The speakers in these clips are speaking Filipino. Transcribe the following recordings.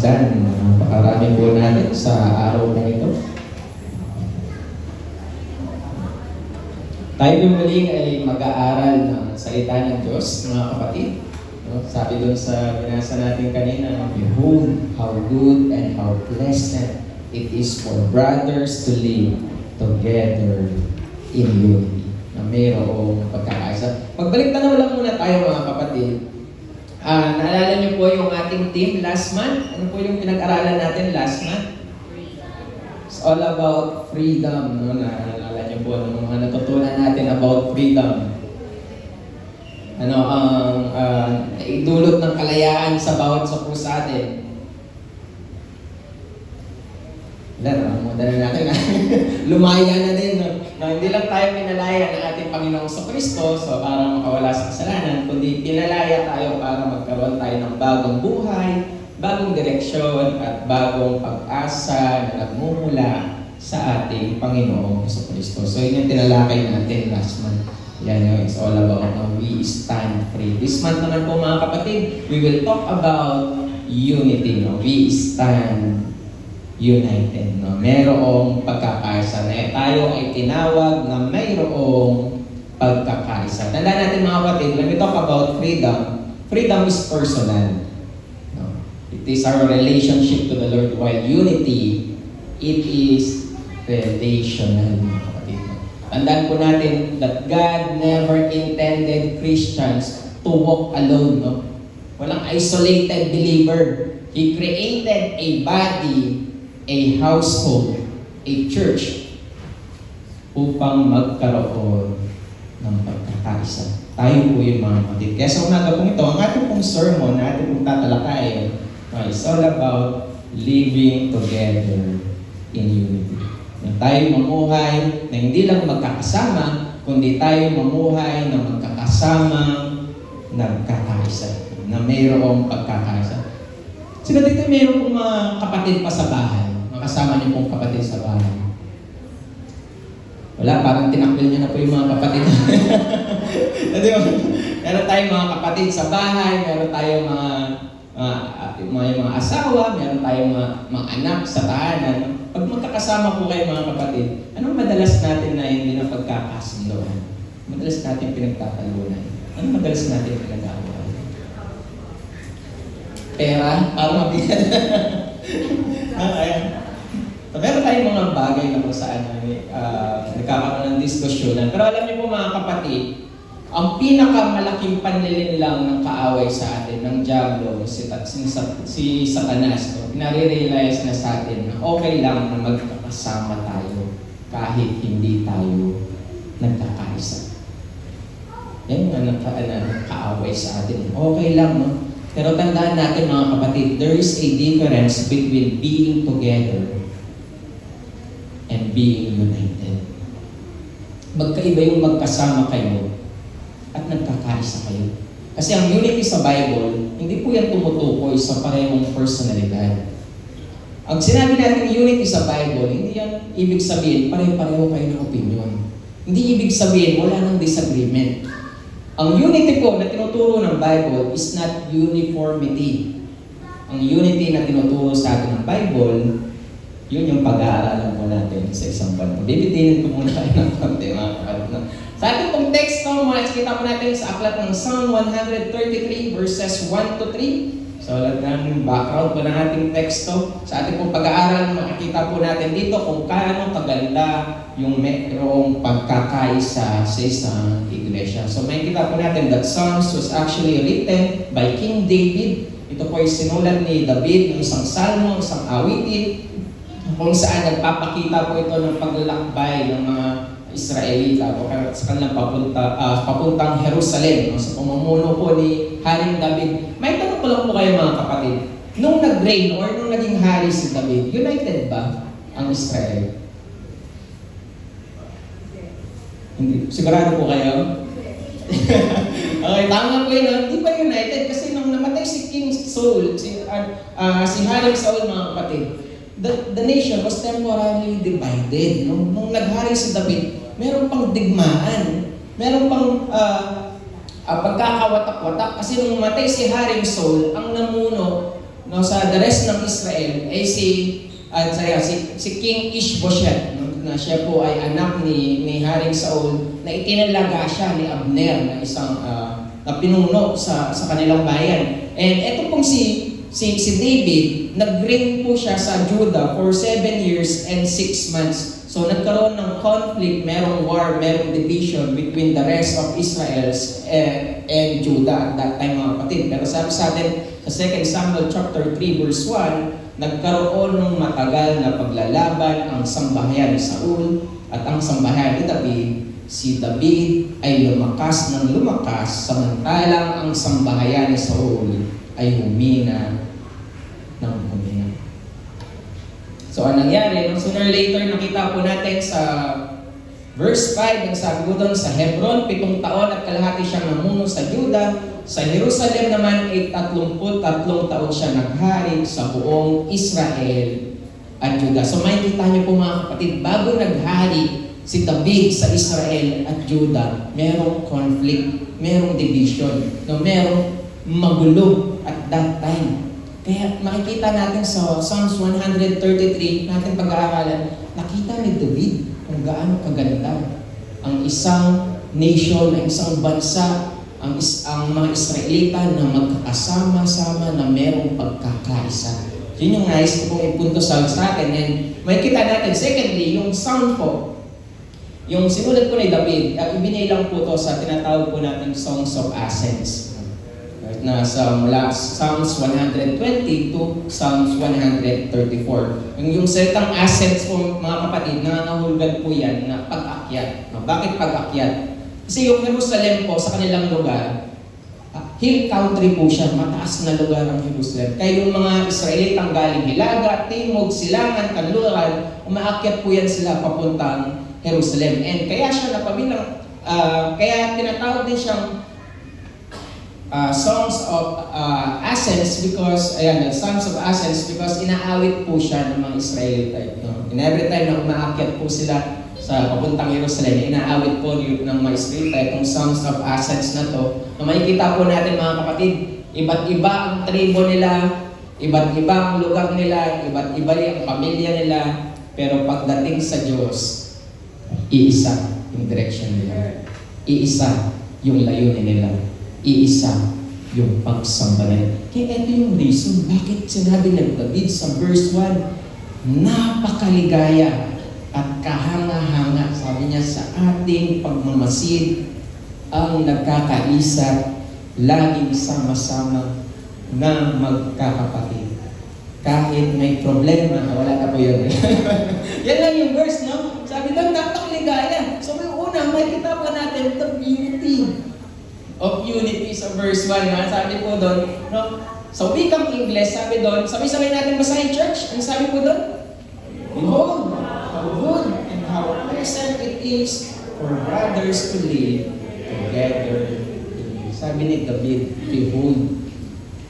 Dan. Napakarami po natin sa araw na ito. Tayo muli ay mag-aaral ng salita ng Diyos, mga kapatid. No? Sabi doon sa binasa natin kanina, behold, how good and how pleasant it is for brothers to live together in unity. Na mayroong pagkakaisa. Magbalik na lang muna tayo, mga kapatid. Naalala niyo po yung ating team last month? Ano po yung pinag-aralan natin last month? It's all about freedom. No? Naalala niyo po ano mga natutunan natin about freedom. Ano ang idulot ng kalayaan sa bawat isa po sa atin. Madali natin na lumaya na din. No? Na hindi lang tayo pinalaya ng ating Panginoong Kristo so para makawala sa kasalanan, kundi pinalaya tayo para magkaroon tayo ng bagong buhay, bagong direksyon at bagong pag-asa na nagmumula sa ating Panginoong Kristo. So yun yung tinalakay natin last month. Yan yung it's all about how we stand free. This month naman po, mga kapatid, we will talk about unity. No? We stand united. No? Mayroong pagkakaisa. Tayo ay tinawag na mayroong pagkakaisa. Tandaan natin, mga kapatid, when we talk about freedom, freedom is personal. No? It is our relationship to the Lord, while unity, it is relational, mga kapatid. Tandaan po natin that God never intended Christians to walk alone. No? Walang isolated believer. He created a body, a household, a church upang magkaroon ng pagkakaisa. Tayo po yung mga kapatid. Kaya sa umaga pong ito, ang ating pong sermon na ating pong tatalakayin is all about living together in unity. Na tayo mamuhay na hindi lang magkakasama, kundi tayo mamuhay na magkakasamang nagkakaisa. Na mayroong pagkakaisa. Sino dito mayroong pong mga kapatid pa sa bahay? Makasama niyo pong kapatid sa bahay. Wala, parang tinakbil niyo na po yung mga kapatid. Meron tayong mga kapatid sa bahay, meron tayong mga asawa, meron tayong mga anak sa tahanan. Pag magkakasama po kayo, mga kapatid, anong madalas natin na hindi na pagkakasundoan? Madalas natin pinagtatalunan. Anong madalas natin pinag-aawalan? Pera, para mabigat. Ayan. So, meron tayong mga bagay na kung saan nagkakaroon ng diskusyonan. Pero alam niyo po, mga kapatid, ang pinakamalaking panlilin lang ng kaaway sa atin, ng Diablo, si Satanas, no? Nare-realize na sa atin na okay lang na magkakasama tayo kahit hindi tayo nagkakaisa. Yan yung kaaway sa atin. Okay lang, no? Pero tandaan natin, mga kapatid, there is a difference between being together and being united. Magkaiba yung magkasama kayo at nagkakaisa kayo. Kasi ang unity sa Bible, hindi po yan tumutukoy sa parehong personalidad. Ang sinabi natin unity sa Bible, hindi yan ibig sabihin pareho-pareho kayo ng opinion. Hindi ibig sabihin wala nang disagreement. Ang unity po na tinuturo ng Bible is not uniformity. Ang unity na tinuturo sa atin ng Bible, yun yung pag-aaralan po natin sa isang banto. Bibitinin ko muna tayo ng konti, mga kapatid. Sa ating pong text, makikita po natin sa aklat ng Psalm 133 verses 1 to 3. So, ng background po ng ating teksto. Sa ating pong pag-aaral, makikita po natin dito kung kaano kaganda yung mayroong pagkakaisa sa isang iglesia. So, makikita po natin that Psalms was actually written by King David. Ito po ay sinulat ni David ng isang salmo, isang awitin, kung saan nagpapakita po ito ng paglalakbay ng mga Israelita o sa kanilang papuntang Jerusalem, no? Sa pamumuno po ni Haring David. May tanong ko lang po kayo, mga kapatid. Nung nag-reign or nung naging hari si David, united ba ang Israel? Hindi. Sigurado po kayo? Okay, tama po yun. Hindi pa united kasi nung namatay si King Saul, si Haring Saul, mga kapatid, the nation was temporarily divided. Nung naghari si David, meron pang digmaan, meron pang pagkakawatak-watak. Kasi nung matay si Haring Saul, ang namuno no, sa the rest ng Israel ay si King Ishbosheth, no, na siya po ay anak ni Haring Saul, na itinalaga siya ni Abner na isang na pinuno sa kanilang bayan. And ito pong si David, nag-reign po siya sa Judah for 7 years and 6 months. So nagkaroon ng conflict, merong war, merong division between the rest of Israel and Judah at that time, mga kapatid. Pero sabi sa atin sa 2 Samuel chapter 3 verse 1, nagkaroon ng matagal na paglalaban ang sambahayan ni Saul at ang sambahayan ni David. Si David ay lumakas ng lumakas, samantalang ang sambahayan ni Saul ay humina ng humina. So, ang nangyari, nung sooner or later, nakita po natin sa verse 5, ang sabi ko doon, sa Hebron, 7 taon at kalahati siyang namuno sa Juda. Sa Jerusalem naman, ay 33 taon siya naghari sa buong Israel at Juda. So, makikita niyo po mga kapatid, bago naghari si David sa Israel at Juda, merong conflict, merong division, no, merong magulo at that time. Kaya makikita natin sa Psalms 133 natin pag-aaralan, nakita ni David kung gaano kaganda ang isang nation, ang isang bansa, ang mga Israelita na magkakasama-sama na merong pagkakaisa. Yun yung nais ko pong ipunto sa atin. And makikita natin, secondly, yung sound po, yung sinulat po ni David, ibinilang po to sa tinatawag po natin Songs of Ascents. Na sa mula Psalms 120 to Psalms 134. Yung salitang assets po mga kapatid, nangangahulugan po yan na pag-akyat. Bakit pag-akyat? Kasi yung Jerusalem po sa kanilang lugar, hill country po siya, mataas na lugar ang Jerusalem. Kaya yung mga Israelitang galing Hilaga, Timog, Silangan, Kanluran, umaakyat po yan sila papuntang Jerusalem. And kaya siya napabilang, kaya tinatawag din siyang Songs of Ascents because, Songs of Ascents because inaawit po siya ng mga Israelite. No? And every time na umaakyat po sila sa papuntang Jerusalem, inaawit po ng mga Israelite itong Songs of Ascents na to. Na makikita po natin mga kapatid, iba't iba ang tribo nila, iba't iba ang lugar nila, iba't iba ang pamilya nila, pero pagdating sa Diyos, iisa yung direction nila. Iisa yung layunin nila. Iisa yung pagsamba nila. Kaya ito yung reason bakit sinabi ng David sa verse 1, napakaligaya at kahanga-hanga, sabi niya, sa ating pagmamasid ang nagkakaisa, laging sama-sama na magkakapatid. Kahit may problema, wala na po yun. Yan lang yung verse, no? Sabi doon, napakaligaya. So may una, makikita po natin the beauty of unity sa verse 1. Sabi po doon, no? Sa wikang English, sabi doon, sabay-sabay natin basahin, church. Ano sabi po doon? Behold, how good and how pleasant it is for brothers to live together. Sabi ni David, behold,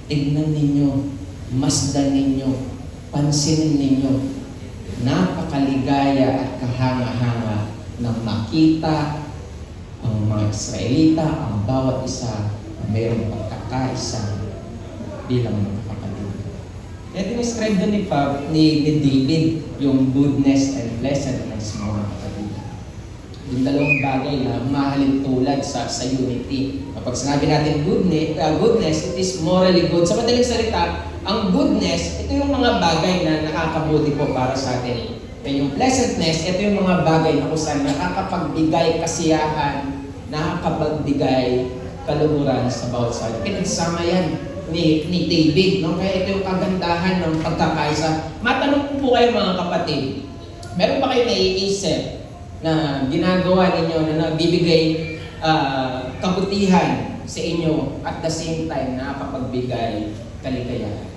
tignan ninyo, masdan ninyo, pansinin ninyo, napakaligaya at kahanga-hanga na makita ang mga Israelita, ang bawat isa, mayroong pagkakaisa bilang mga kapatid. Kaya dinescribe doon ni David yung goodness and pleasantness mga kapatid. Yung dalawang bagay na mahalin tulad sa unity. Kapag sinabi natin goodness, it is morally good. Sa madaling salita, ang goodness, ito yung mga bagay na nakakabuti po para sa atin. And yung pleasantness, ito yung mga bagay na kung saan nakakapagbigay kasiyahan, nakakapagbigay kaluhuran sa bawat side. Pinagsama yan ni David, no? Kaya ito yung kagandahan ng pagkakaisa. Matanong po kayo mga kapatid, meron ba kayo naiisip na ginagawa ninyo na nagbibigay kabutihan sa inyo at the same time nakakapagbigay kaligayahan?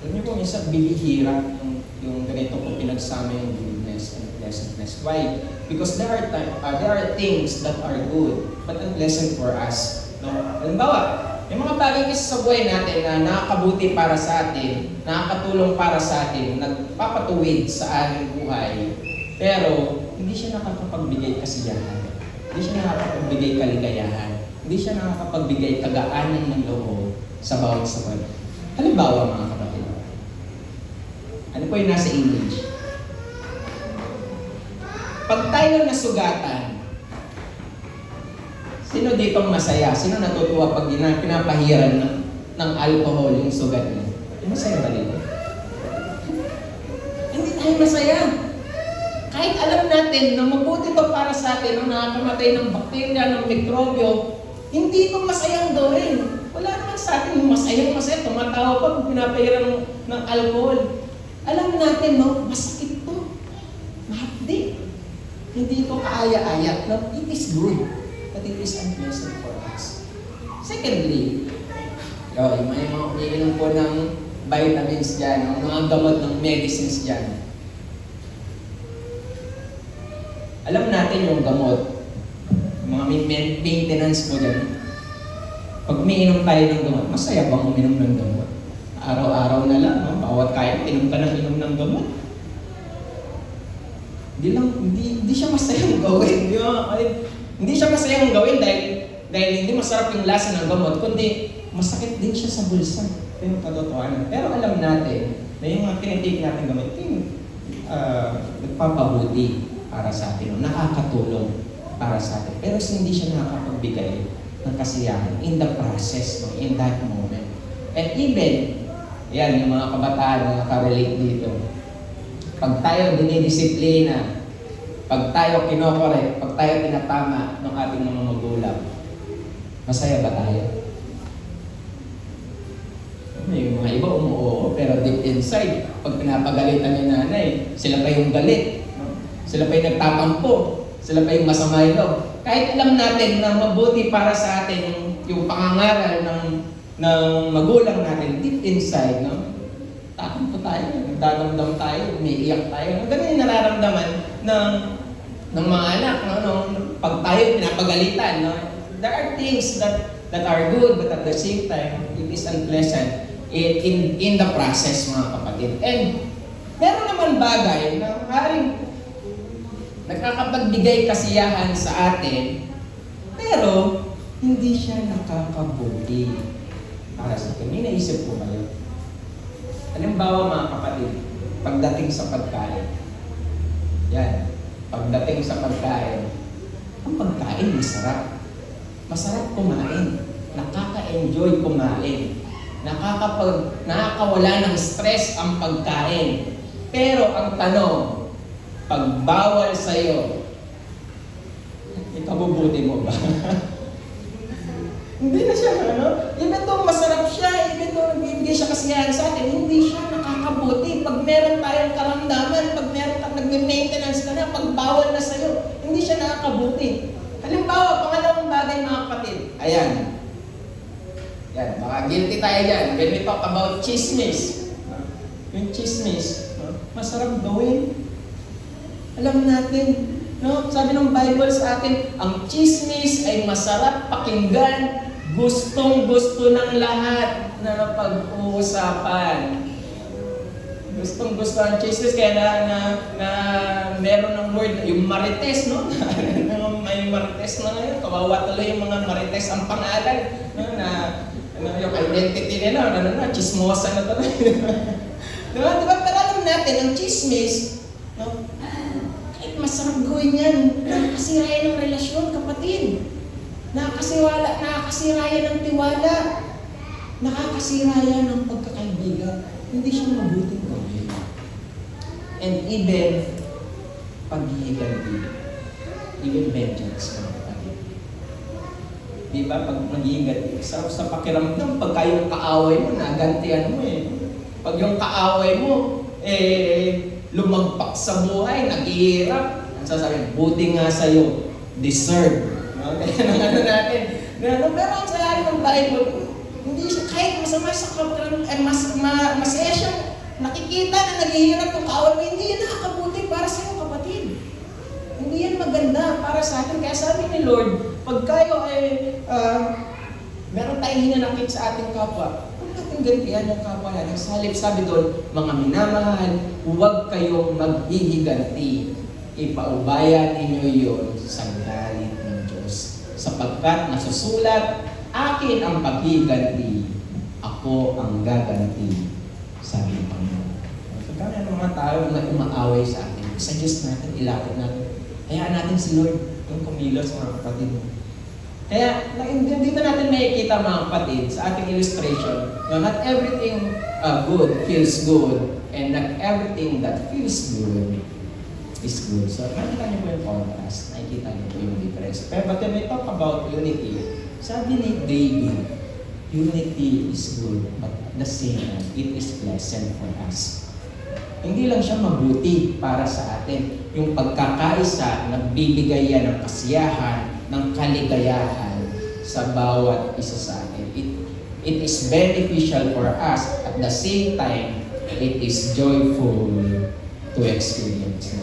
Alam niyo po, minsan bibihira yung ganito kung pinagsama yung goodness and pleasantness. Why? Because there are things that are good but unpleasant for us. No? Halimbawa, may mga bagay kasi sa buhay natin na nakakabuti para sa atin, nakakatulong para sa atin, nagpapatuwid sa ating buhay, pero hindi siya nakakapagbigay kasiyahan. Hindi siya nakakapagbigay kaligayahan. hindi siya nakakapagbigay kagaanan ng loob sa bawat sabat. Halimbawa mga kapatid, ano po yung nasa image? Pag tayo nasugatan, sino dito masaya? Sino natutuwa pag pinapahiran ng alcohol yung sugat niya? Masaya ba dito? Hindi tayo masaya. Kahit alam natin na mabuti to para sa atin, na nakakamatay ng bakterya, ng mikrobyo, hindi ko masayang gawin. Wala naman sa atin yung masayang tumatawa pa pag pinapahiran ng alcohol. Alam natin, no, masakit to. Mahapdi. Hindi ko kaaya-aya. No, it is good, but it is unpleasant for us. Secondly, yung mga umiinom po ng vitamins dyan, ng mga gamot ng medicines dyan. Alam natin yung gamot, yung mga maintenance mo dyan. Pag umiinom tayo ng gamot, masaya bang uminom ng gamot? Araw-araw na lang, no? Bawat kaya, inom ka ng inom ng gamot. Hindi siya masayang gawin. Hindi siya masayang gawin dahil hindi masarap yung lasa ng gamot, kundi masakit din siya sa bulsa. Ito yung katotohanan. Pero alam natin na yung mga tinitake natin gamot, nagpapabuti para sa atin, nakakatulong para sa atin. Pero hindi siya nakakapagbigay ng kasiyahan in the process, in that moment. And even, yan, yung mga kabataan na nakarelate dito, pag tayo dinidisiplina, pag tayo kinokorek, pag tayo tinatama ng ating mga magulang, masaya ba tayo? May mga iba umuoo, pero deep inside, pag pinapagalitan ni nanay, sila pa yung galit. Sila pa yung nagtatampo. Sila pa yung masama yung loob. Kahit alam natin na mabuti para sa atin yung pangangaral ng magulang natin, deep inside, no? Tatampo tayo, nagdadamdam tayo, umiiyak tayo. Ganun yung nararamdaman ng mga anak, no? Pag tayo pinapagalitan, no? There are things that are good, but at the same time, it is unpleasant in the process, mga kapatid. And meron naman bagay na maaaring nakakapagbigay kasiyahan sa atin, pero hindi siya nakakabuti para sa atin. May naisip po kayo? Halimbawa mga kapatid, pagdating sa pagkain. Yan, pagdating sa pagkain. Ang pagkain masarap. Masarap kumain. Nakaka-enjoy kumain. Nakakawala ng stress ang pagkain. Pero ang tanong, pag bawal sa'yo, ikabubuti mo ba? Hindi na siya, ano? Even though masarap siya, even though nagbibigay siya kasiyahan sa atin, hindi siya nakakabuti. Pag meron tayong karamdaman, pag meron kang nagme-maintenance ka na, pag bawal na sa'yo, hindi siya nakakabuti. Halimbawa, pangalawang bagay mga kapatid. Ayan. Yan, baka guilty tayo dyan. When we talk about chismis. Yung chismis, masarap gawin. Alam natin, no? Sabi ng Bible sa atin, ang chismis ay masarap pakinggan, gustong-gusto ng lahat na pag-uusapan. Gustong-gusto ang chismis, kaya na meron ng word, yung marites, no? May marites na ngayon, kawawa tuloy yung mga marites ang pangalan, no? Yung identity nila, chismosa na tuloy. Diba? Pero alam natin, ang chismis, no? Masarap gawin yan. Nakakasira yan ng relasyon, kapatid. Nakakasira yan ng tiwala. Nakakasira yan ng pagkakaibigan. Hindi siya mabuting gawin. And even paghihiganti. Even vengeance, mga kapatid. Diba? Pag maghihiganti, sa pakiramdam, pagka yung kaaway mo, nagantian mo eh. Pag yung kaaway mo, lumagpak sa buhay, naghihirap. Ang sasabihin, buti nga sa'yo, deserve. No? Kaya ano natin. Pero ang salarin ng Bible, hindi siya, kahit masama sa masaya siya, nakikita na naghihirap yung kaaway mo, hindi yan nakakabuti para sa'yo, kapatid. Hindi yan maganda para sa atin. Kaya sabi ni Lord, pag kayo ay meron tayong hinanakit sa ating kapwa, gantihan yung kapwa natin. Sa halip, sabi doon, mga minamahal, huwag kayong maghihiganti. Ipaubayan ninyo yun sa galit ng Diyos. sapagkat nasusulat, akin ang paghiganti, ako ang gaganti, sabi ng Panginoon. So kami ang mga tao na umaaway sa atin, sa Diyos natin, ilapit natin. Hayaan natin si Lord yung kumilos, mga kapatid mo. Kaya dito natin makikita, mga kapatid, sa ating illustration, na not everything good feels good, and not everything that feels good is good. So, nakikita niyo po yung contrast, nakikita niyo po yung difference. But when we talk about unity, sabi ni David, unity is good, but at the same time, it is pleasant for us. Hindi lang siya mabuti para sa atin. Yung pagkakaisa, nagbibigay yan ng kasiyahan, ng kaligayahan sa bawat isa sa atin. It is beneficial for us. At the same time, it is joyful to experience.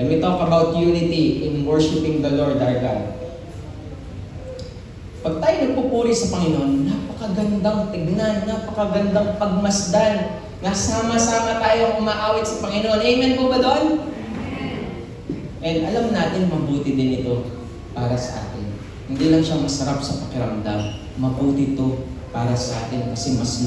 When we talk about unity in worshiping the Lord our God, pag tayo nagpupuri sa Panginoon, napakagandang tignan, napakagandang pagmasdan, na sama-sama tayong umaawit sa Panginoon. Amen po ba doon? And alam natin, mabuti din ito para sa atin. Hindi lang siya masarap sa pakiramdam, mabuti ito para sa atin kasi mas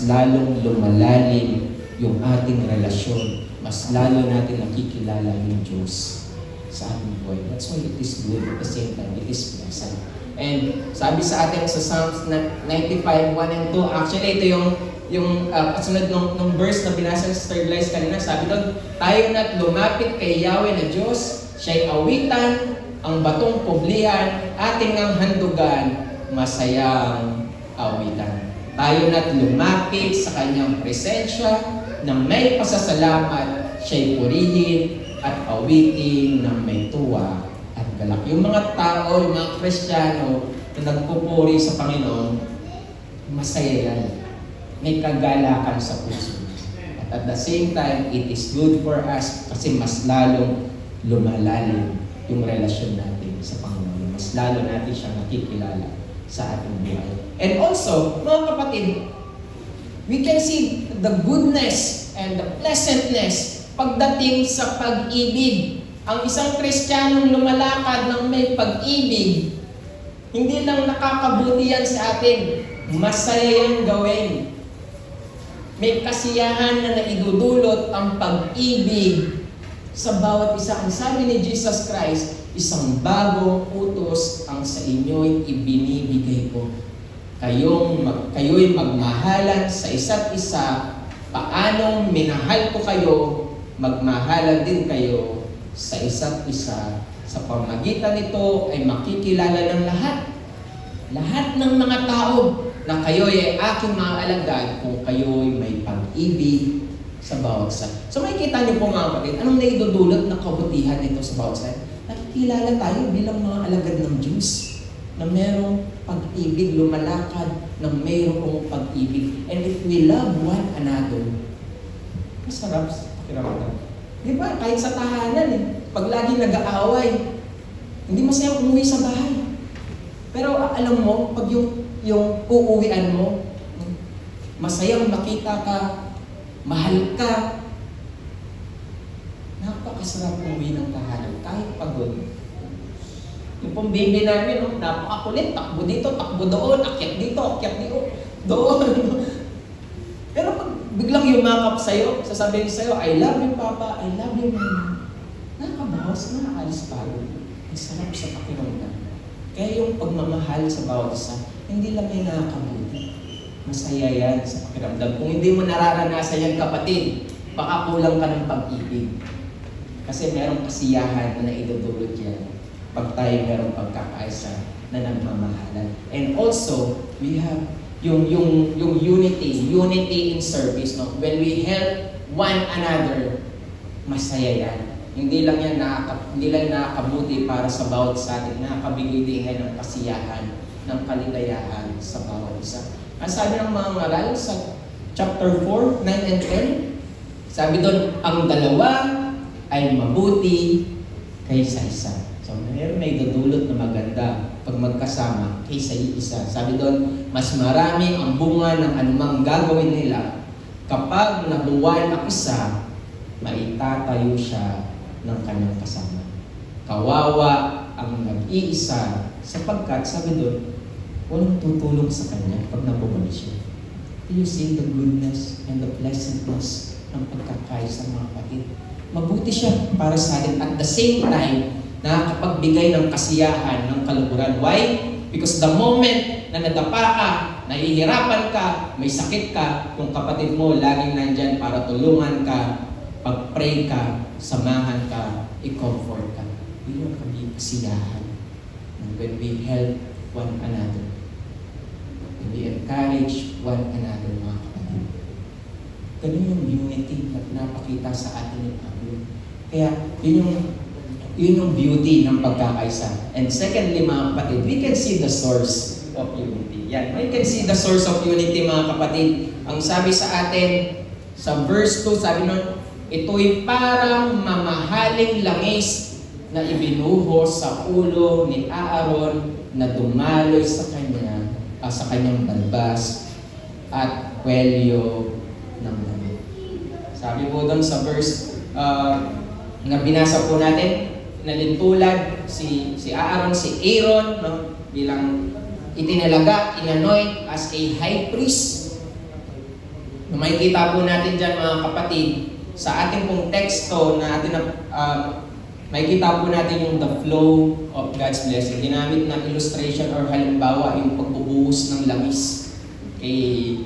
lalong lumalalim yung ating relasyon. Mas lalo natin nakikilala yung Diyos sa ating buhay. That's why it is good at the same time, it is pleasant. And sabi sa atin sa Psalms 95, 1 and 2, actually ito yung kasunod ng verse na binasa sa third lies kanina, sabi doon, tayo na't lumapit kay Yahweh na Diyos, siya'y awitan, ang batong publihan, ating ang handugan, masayang awitan. Tayo na't lumapit sa kanyang presensya, na may pasasalamat, siya'y purihin at awitin ng may tuwa at galak. Yung mga tao, yung mga Kristiyano na nagpupuri sa Panginoon, masaya yan. May kagalakan sa puso. At the same time, it is good for us kasi mas lalong lumalalim yung relasyon natin sa Panginoon. Mas lalo natin siyang nakikilala sa ating buhay. And also, mga kapatid, we can see the goodness and the pleasantness pagdating sa pag-ibig. Ang isang Kristiyanong lumalakad ng may pag-ibig, hindi lang nakakabuti yan sa atin, masaya yan gawin. May kasiyahan na naidudulot ang pag-ibig sa bawat isa. Ang sabi ni Jesus Christ, isang bagong utos ang sa inyo'y ibinibigay ko. Kayo'y magmahalan sa isa't isa, paanong minahal ko kayo, magmahalan din kayo sa isa't isa. Sa pamagitan nito ay makikilala ng lahat ng mga tao na kayo'y aking mga alagad kung kayo'y may pag-ibig sa bawat isa. So makikita niyo po, mga kapatid, anong naidudulot na kabutihan nito sa bawat isa? Nakikilala tayo bilang mga alagad ng Diyos na merong pag-ibig, lumalakad na mayroong pag-ibig. And if we love one another, masarap sa pakiramdam. Di ba? Kahit sa tahanan, pag lagi nag-aaway, hindi masaya umuwi sa bahay. Pero alam mo, pag yung uuwian mo, masayang makita ka, mahal ka, napakasarap umuwi ng tahanan, kahit pagod. Yung pong baby namin, napakakulit, takbo dito, takbo doon, akyat dito, doon. Pero pag biglang yumakap sa'yo, sasabihin sa'yo, I love you, Papa, I love you, Mama. Nakakabawas, nakaalis pagod. Ang sarap sa pakiramdam. Kaya yung pagmamahal sa bawat isa, hindi lang yung nakakabuti. Masaya yan sa pakiramdam. Kung hindi mo nararanasan yan, kapatid, baka kulang ka ng pag-ibig. Kasi merong kasiyahan na naidudulot yan pag tayo merong pagkakaisa na nagmamahalan. And also, we have yung unity in service. No? When we help one another, masaya yan. Hindi lang nakakabuti para sa bawat sa atin, nakakabigay din ng kasiyahan, ng kaligayahan sa bawat isa. Ang sabi ng mga ngaral sa chapter 4, 9 and 10, sabi doon, ang dalawa ay mabuti kaysa isa. So, may dudulot na maganda pag magkasama kaysa isa. Sabi doon, mas marami ang bunga ng anumang gagawin nila kapag nabuwal ang isa, maitatayo siya ng kanyang kasama. Kawawa ang nag-iisa sapagkat, sabi doon, walang tutulong sa kanya pag nabumalik siya. Do you see the goodness and the pleasantness ng pagkakaisa, mga kapatid? Mabuti siya para sa atin. At the same time, nakakapagbigay ng kasiyahan, ng kaluguran. Why? Because the moment na nadapa ka, nahihirapan ka, may sakit ka, yung kapatid mo laging nandyan para tulungan ka, pag-pray ka, samahan ka, i-comfort ka. Yun yung kasiyahan. And when we help one another, when we encourage one another, mga kapatid. Ganun yung unity na pinapakita sa atin ni Pablo. Kaya yun yung beauty ng pagkakaisa. And secondly, mga kapatid, we can see the source of unity. Yan, we can see the source of unity, mga kapatid. Ang sabi sa atin, sa verse 2, sabi nun, ito'y parang mamahaling langis na ibinuhos sa ulo ni Aaron na dumaloy sa kanyang balbas at kwelyo ng damit. Sabi po doon sa verse na binasa po natin, nalintulad si Aaron, si Aaron, no, bilang itinalaga, inanoint as a high priest. No, makikita po natin dyan, mga kapatid, sa ating pong teksto na atin makikita po natin yung the flow of God's blessing. Ginamit ng illustration or halimbawa yung pagbubuhos ng langis kay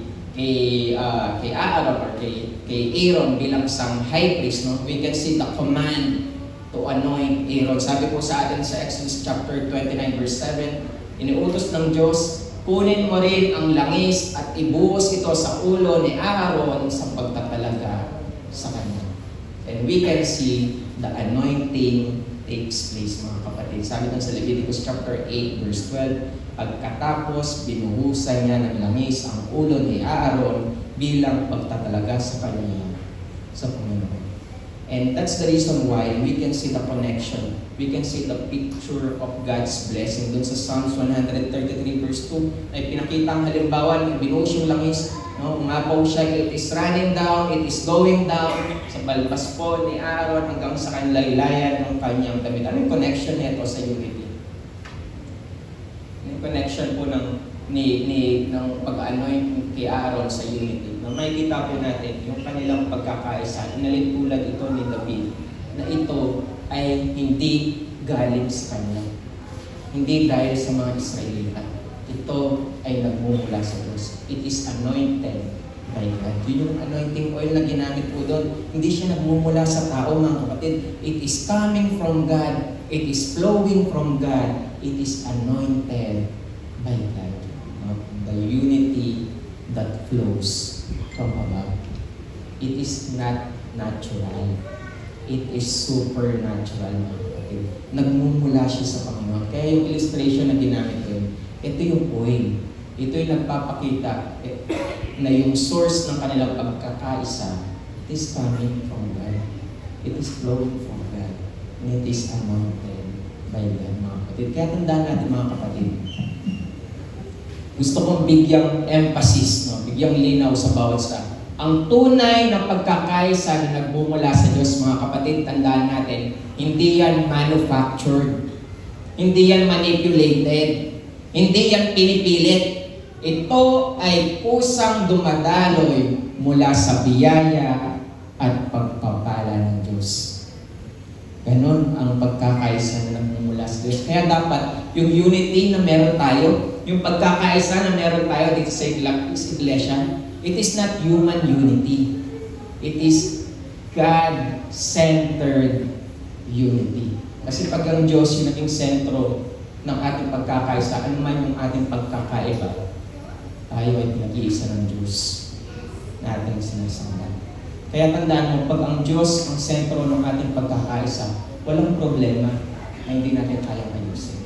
Aaron or kay Aaron bilang isang high priest. No? We can see the command to anoint Aaron. Sabi po sa atin sa Exodus chapter 29 verse 7, iniutos ng Diyos, kunin mo rin ang langis at ibuhos ito sa ulo ni Aaron sa pagtatalaga sa kanya. And we can see the anointing takes place, mga kapatid. Sabi doon sa Leviticus chapter 8 verse 12, pagkatapos binuhusan niya ng langis ang ulo ni Aaron bilang pagtatalaga sa kanya sa Panginoon. And that's the reason why we can see the connection. We can see the picture of God's blessing. Doon sa Psalms 133 verse 2 ay pinakita ang halimbawa ng binuhos yung langis. No, umapaw siya, it is running down, it is going down sa balbas po ni Aaron hanggang sa kanlaylayan ng kanyang damit. Ano yung connection nito sa unity? Yung connection po ng pag-anoint kay Aaron sa unity. Na makikita po natin yung kanilang pagkakaisa. Inalintulad ito ni David na ito ay hindi galing sa kanya. Hindi dahil sa mga Israelita. Ito ay nagmumula sa Diyos. It is anointed by God. Yun yung anointing oil na ginamit po doon. Hindi siya nagmumula sa tao, mga kapatid. It is coming from God. It is flowing from God. It is anointed by God. The unity that flows from above. It is not natural. It is supernatural, mga kapatid. Nagmumula siya sa Panginoon. Kaya yung illustration na ginamit ko, ito yung oil. Ito yung nagpapakita na yung source ng kanilang pagkakaisa, it is coming from God. It is flowing from God. And it is anointed by God, mga kapatid. Kaya tandaan natin, mga kapatid, gusto kong bigyang emphasis, no? Bigyang linaw sa bawat sa. Ang tunay na pagkakaisa na nagmumula sa Diyos, mga kapatid, tandaan natin, hindi yan manufactured. Hindi yan manipulated. Hindi yan pinipilit. Ito ay kusang dumadaloy mula sa biyaya at pagpapala ng Diyos. Ganon ang pagkakaisa na nagmumula sa Diyos. Kaya dapat yung unity na meron tayo, yung pagkakaisa na meron tayo dito sa iglesia, it is not human unity. It is God-centered unity. Kasi pag ang Diyos yung naging sentro ng ating pagkakaisa, ano man yung ating pagkakaiba, tayo ay pinag-iisa ng Diyos na ating sinasamba. Kaya tandaan mo, pag ang Diyos ang sentro ng ating pagkakaisa, walang problema na hindi natin kayang ayusin.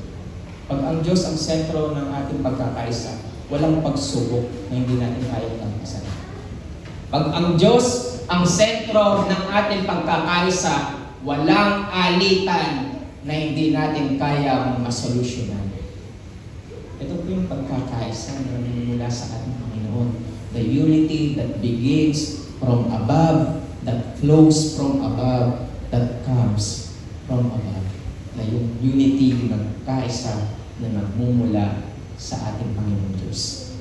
Pag ang Diyos ang sentro ng ating pagkakaisa, walang pagsubok na hindi natin kayang lampasan. Pag ang Diyos ang sentro ng ating pagkakaisa, walang alitan na hindi natin kayang masolusyonan. Ito po yung pagkakaisa na mula sa ating Panginoon. The unity that begins from above, that flows from above, that comes from above. na yung unity, nagkaisa na nagmumula sa ating Panginoon Diyos.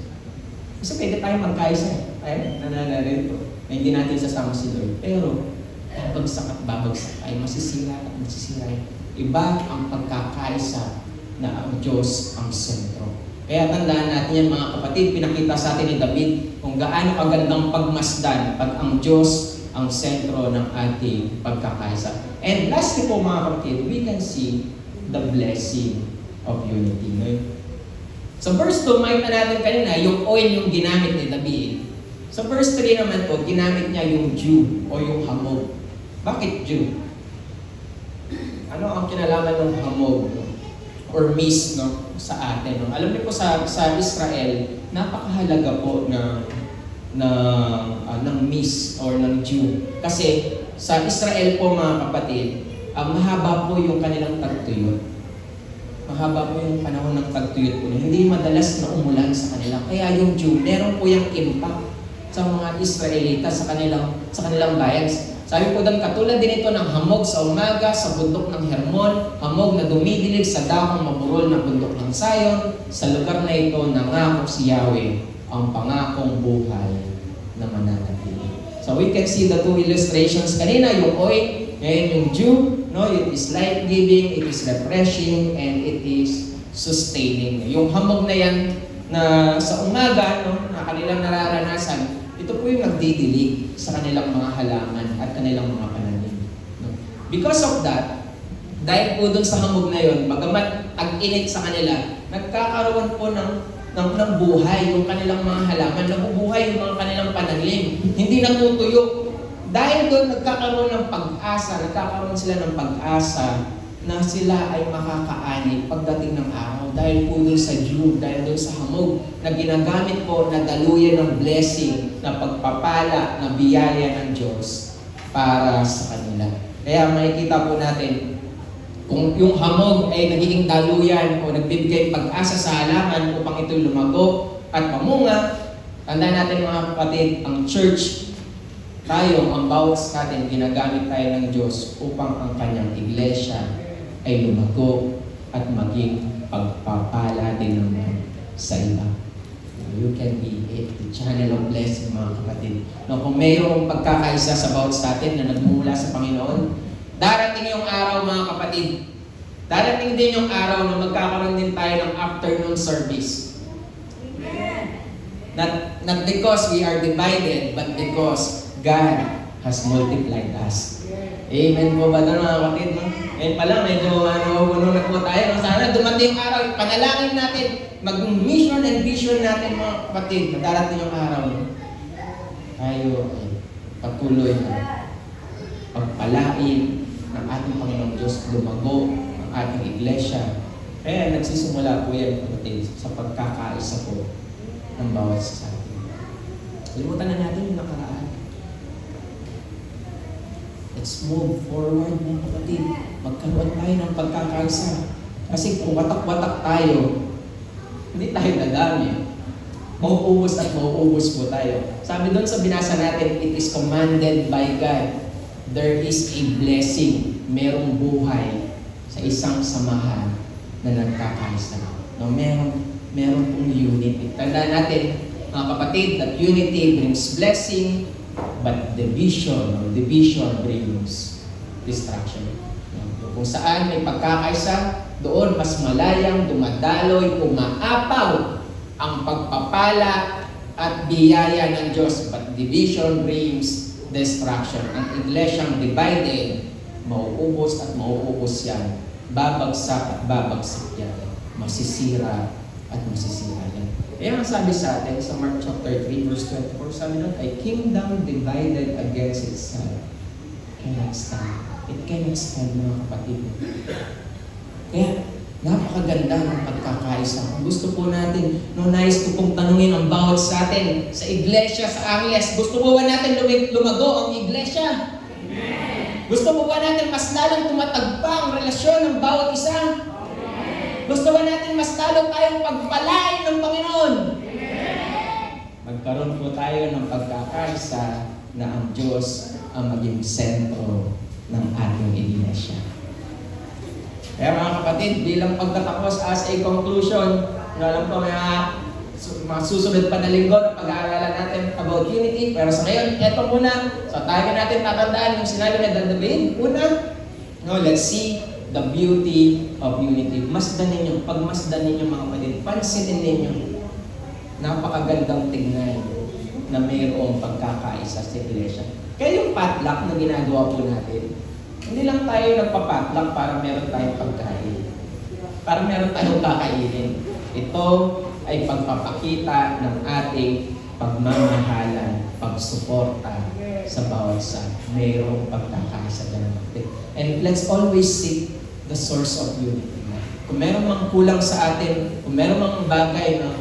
Kasi pwede tayo magkaisa. Ay, nananarito. Na hindi natin sasama si Lord. Pero, babagsak at babagsak tayo. Masisira at masisira. Iba ang pagkakaisa na ang Diyos ang sentro. Kaya tandaan natin yan mga kapatid. Pinakita sa atin ni David kung gaano kagandang pagmasdan pag ang Diyos ang sentro ng ating pagkakaisa. And lastly po mga kapatid, we can see the blessing of unity. No? Sa verse 2, makita natin kanina, yung oil yung ginamit ni David. Sa verse 3 naman po, ginamit niya yung dew o yung hamog. Bakit dew? Ano ang kinalaman ng hamog? No? Or mist, no? Sa atin. No? Alam niyo po sa Israel, napakahalaga po ng mist or ng dew. Kasi sa Israel po mga kapatid, mahaba po yung kanilang tagtuyot. Mahaba po yung panahon ng tagtuyot po. Hindi madalas na umulan sa kanila. Kaya yung dew, meron po yung impact sa mga Israelita sa kanilang bayan. Sabi po doon, katulad din ito ng hamog sa umaga sa bundok ng Hermon, hamog na dumidilig sa dakong maburol ng bundok ng Sayon. Sa lugar na ito, nangako si Yahweh ang pangakong buhay na mananatili. So we can see the two illustrations kanina, yung oil, ngayon yung dew, no, it is life-giving, it is refreshing, and it is sustaining. Yung hamog na yan na sa umaga, no, na kanilang nararanasan, ito po yung nagdidilig sa kanilang mga halaman at kanilang mga pananim. No? Because of that, dahil po dun sa hamog na yon, bagamat ag-init sa kanila, nagkakaroon po ng buhay yung kanilang mga halaman, nabubuhay yung mga kanilang pananim, hindi natutuyo. Dahil doon nagkakaroon ng pag-asa, nagkakaroon sila ng pag-asa na sila ay makakaani pagdating ng araw. Dahil po doon sa dew, dahil doon sa hamog na ginagamit po na daluyan ng blessing, na pagpapala, na biyaya ng Diyos para sa kanila. Kaya makikita po natin, kung yung hamog ay nagiging daluyan o nagbibigay pag-asa sa halaman upang ito lumago at mamunga, tandaan natin mga kapatid, ang church, tayo, ang bawat sa atin, ginagamit tayo ng Diyos upang ang kanyang iglesia ay lumago at maging pagpapala din naman sa iba. You can be the channel of blessing mga kapatid. No, kung mayroong pagkakaisa sa bawat sa atin na nagmumula sa Panginoon, darating yung araw mga kapatid, darating din yung araw na magkakaroon din tayo ng afternoon service. Not because we are divided, but because God has multiplied us. Amen po ba ito mga kapatid? No? Ngayon pala, medyo puno na po tayo. No? Sana dumating yung araw, panalangin natin, mag-mission and vision natin mga kapatid. Darating yung araw. Tayo ay patuloy na pagpalain ng ating Panginoong Diyos, lumago ang ating iglesia. Kaya nagsisimula po yan kapatid sa pagkakaisa po ng bawat sa atin. Limutan na natin yung nakaraan. Let's move forward mga kapatid. Magkaroon tayo ng pagkakaisa. Kasi kung watak-watak tayo, hindi tayo dadami. Mauubos at mauubos po tayo. Sabi doon sa binasa natin, it is commanded by God. There is a blessing. Merong buhay sa isang samahan na nagkakaisa. No, meron pong unity. Tandaan natin, mga kapatid, that unity brings blessing, but division brings destruction. Kung saan may pagkakaisa, doon mas malayang dumadaloy, umaapaw ang pagpapala at biyaya ng Diyos. But division brings destruction. Ang iglesyang divided, mauubos at mauubos yan. Babagsak at babagsak yan. Masisira at masisira yan. Kaya ang sabi sa atin sa Mark chapter 3 verse 24, sabi nun, a kingdom divided against itself cannot stand. It cannot stand mga kapatid. Kaya napakaganda ng pagkakaisa. Kung gusto po natin, nais ko pong tanungin ang bawat sa atin, sa iglesia, sa Angeles, gusto po ba natin lumago ang iglesia? Amen. Gusto po ba natin mas lalong tumatagpa ang relasyon ng bawat isa? Gusto ba natin mas lalo tayong pagpalain ng Panginoon? Magkaroon po tayo ng pagkakaisa na ang Diyos ang maging sentro ng ating iglesia. Kaya mga kapatid, bilang pagtatapos as a conclusion, alam ko may mga susunod pa na linggo na pag-aaralan natin about unity. Pero sa ngayon, eto muna. So tayo natin tatandaan yung sinabi na dadabin. Una, let's see the beauty of unity. Masdan ninyo, pagmasdan ninyo mga kapatid, pansinin ninyo. Napakagandang tingnan na mayroong pagkakaisa sa iglesia. Kaya yung potluck na ginagawa po natin, hindi lang tayo nagpa-potluck para meron tayong pagkain. Para meron tayong kakainin. Ito ay pagpapakita ng ating pagmamahalan, pagsuporta sa bawat isa. Mayroong pagkakaisa ng natin. And let's always seek the source of unity. Kung meron mang kulang sa atin, kung meron mang bagay na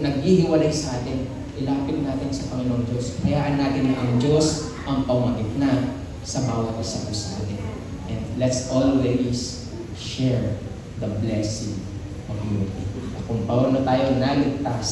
naghihiwalay sa atin, ilapit natin sa Panginoong Diyos. Hayaan natin na ang Diyos ang pamagitna sa bawat isa sa atin. And let's always share the blessing of unity. Kung paano tayo naligtas,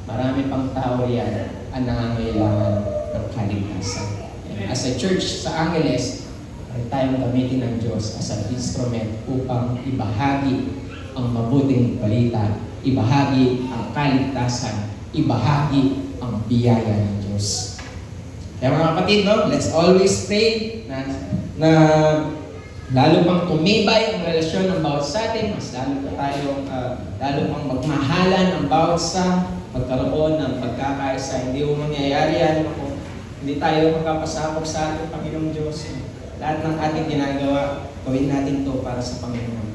marami pang tao yan ang nangangailangan ng kaligtasan. And as a church sa Angeles, ay tayong gamitin ng Diyos as an instrument upang ibahagi ang mabuting balita, ibahagi ang kaligtasan, ibahagi ang biyaya ng Diyos. Kaya mga kapatid, let's always pray na lalo pang tumibay ang relasyon ng bawat sa atin, mas lalo pa tayong lalo pang magmahalan ang bawat sa pagkaroon ng pagkakaisa. Hindi mo mangyayari yan kung hindi tayo magkapasakop sa ating Panginoong Diyos. Lahat ng ating ginagawa, gawin natin to para sa Panginoon.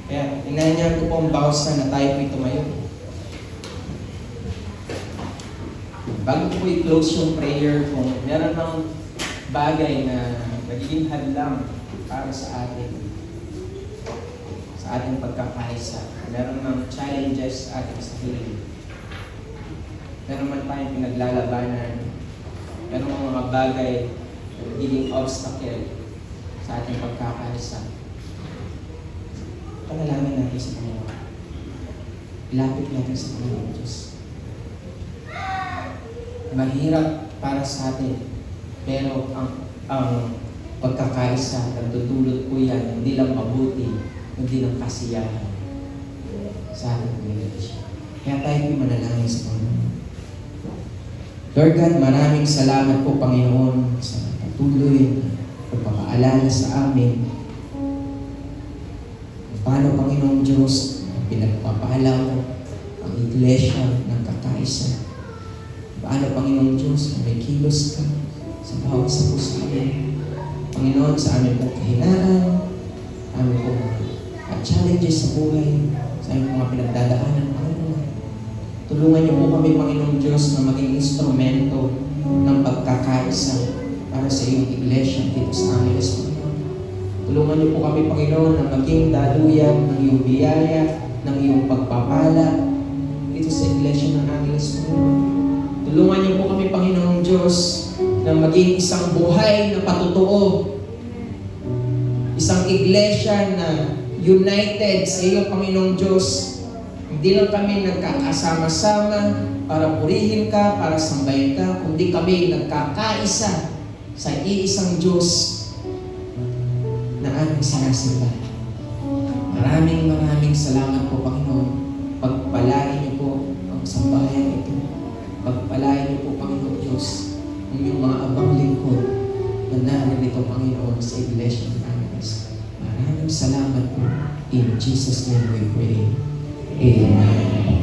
Kaya, inanyan ko po ang bawat sa na tayo po'y tumayo. Bago ko i-close yung prayer, kung meron ng bagay na nagiging hadlang para sa ating pagkakaisa, meron ng challenges sa ating sarili, meron man tayong pinaglalabanan, meron mga bagay na nagiging obstacle sa ating pagkakaisa, panalangin natin sa Panginoon. Ilapit natin sa Panginoon Diyos. Mahirap para sa atin, pero ang pagkakaisa, nagdudulot po yan, hindi lang mabuti, hindi lang kasiyahan sa ating community. Kaya tayo po manalangin sa Panginoon. Lord God, maraming salamat po, Panginoon, sa patuloy na pagpapaalala sa amin. Paano, Panginoong Diyos, pinagpapala mo ang iglesia ng kakaisa. Paano, Panginoong Diyos, na may kilos ka sa bawat sa puso amin. Panginoon, sa aming pong kahinaan, aming pong challenges sa buhay, sa aming mga pinagdadaanan, Panginoon. Tulungan niyo po kami, Panginoong Diyos, na maging instrumento ng pagkakaisa para sa iyong iglesia dito sa Angeles, Panginoon. Tulungan niyo po kami, Panginoon, na maging daluyan ng iyong biyaya, ng iyong pagpapala dito sa iglesia ng Angeles, Panginoon. Tulungan niyo po kami, Panginoong Diyos, na maging isang buhay na patutuo. Isang iglesia na united sa iyo, Panginoong Diyos. Hindi lang kami nagkakasama-sama para purihin ka, para sambahin ka, kundi kami nagkakaisa sa iisang Diyos na aming sinasamba. Maraming salamat po, Panginoon. Pagpalain niyo po ang sambahayan ito. Pagpalain niyo po, Panginoon Diyos, ang iyong mga abang lingkod na naririto, Panginoon, sa iglesia ng Angeles. Maraming salamat po. In Jesus' name we pray. Amen.